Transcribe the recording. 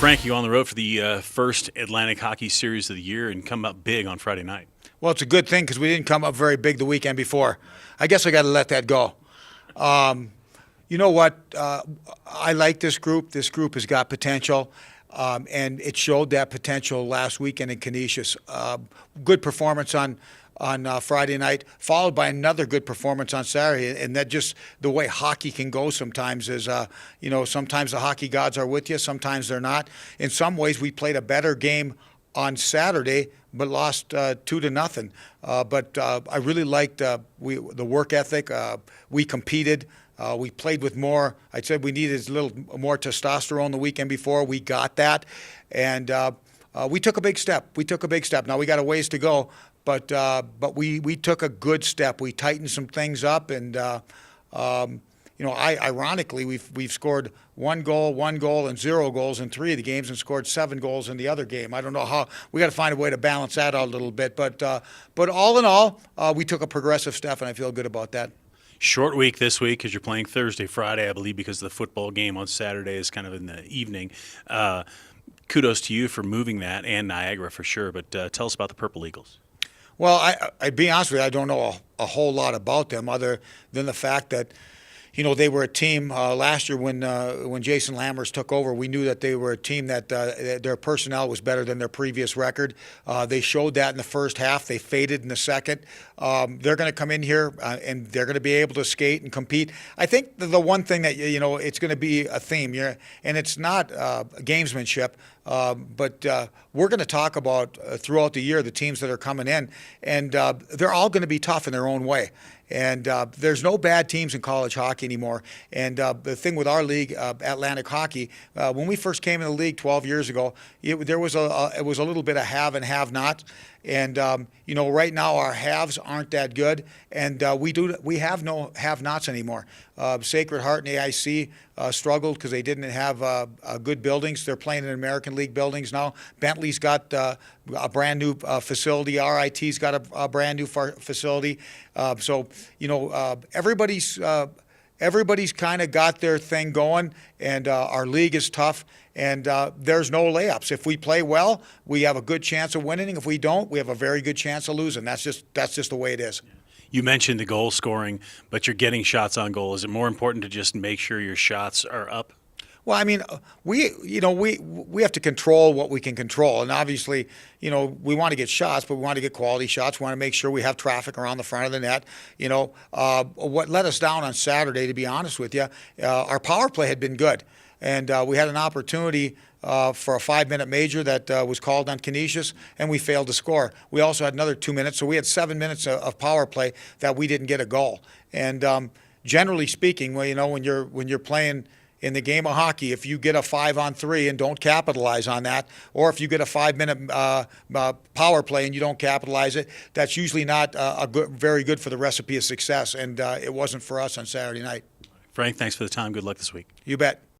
Frank, you on the road for the first Atlantic Hockey Series of the year and come up big on Friday night. Well, it's a good thing because we didn't come up very big the weekend before. I guess I got to let that go. You know what? I like this group. This group has got potential, and it showed that potential last weekend in Canisius. Good performance on Friday night, followed by another good performance on Saturday. And that just the way hockey can go sometimes is, sometimes the hockey gods are with you, sometimes they're not. In some ways, we played a better game on Saturday, but lost 2-0. But I really liked the work ethic. We competed. We played with more. I said we needed a little more testosterone the weekend before. We got that, and we took a big step. Now we got a ways to go, but we took a good step. We tightened some things up, and ironically, we've scored one goal, and 0 goals in 3 of the games, and scored 7 goals in the other game. I don't know how. We got to find a way to balance that out a little bit, but all in all, we took a progressive step, and I feel good about that. Short week this week because you're playing Thursday, Friday, I believe, because the football game on Saturday is kind of in the evening. Kudos to you for moving that, and Niagara for sure. But tell us about the Purple Eagles. Well, I'd be honest with you, I don't know a whole lot about them other than the fact that, they were a team last year when Jason Lammers took over. We knew that they were a team that their personnel was better than their previous record. They showed that in the first half. They faded in the second. They're going to come in here and they're going to be able to skate and compete. I think the one thing that, it's going to be a theme, and it's not gamesmanship, but we're going to talk about throughout the year the teams that are coming in, and they're all going to be tough in their own way. And there's no bad teams in college hockey anymore. And the thing with our league, Atlantic Hockey, when we first came in the league 12 years ago, it was a little bit of have and have not. And right now our haves aren't that good, and we have no have-nots anymore. Sacred Heart and AIC struggled because they didn't have good buildings. They're playing in American League buildings now. Bentley's got a brand new facility. RIT's got a brand new facility. Everybody's kind of got their thing going, and our league is tough, and there's no layups. If we play well, we have a good chance of winning. If we don't, we have a very good chance of losing. That's just the way it is. You mentioned the goal scoring, but you're getting shots on goal. Is it more important to just make sure your shots are up? Well, I mean, we have to control what we can control, and obviously, we want to get shots, but we want to get quality shots. We want to make sure we have traffic around the front of the net. What let us down on Saturday, to be honest with you, our power play had been good, and we had an opportunity for a 5-minute major that was called on Canisius, and we failed to score. We also had another 2 minutes, so we had 7 minutes of power play that we didn't get a goal. And generally speaking, when you're playing in the game of hockey, if you get a 5-on-3 and don't capitalize on that, or if you get a 5-minute power play and you don't capitalize it, that's usually not very good for the recipe of success, and it wasn't for us on Saturday night. Frank, thanks for the time. Good luck this week. You bet.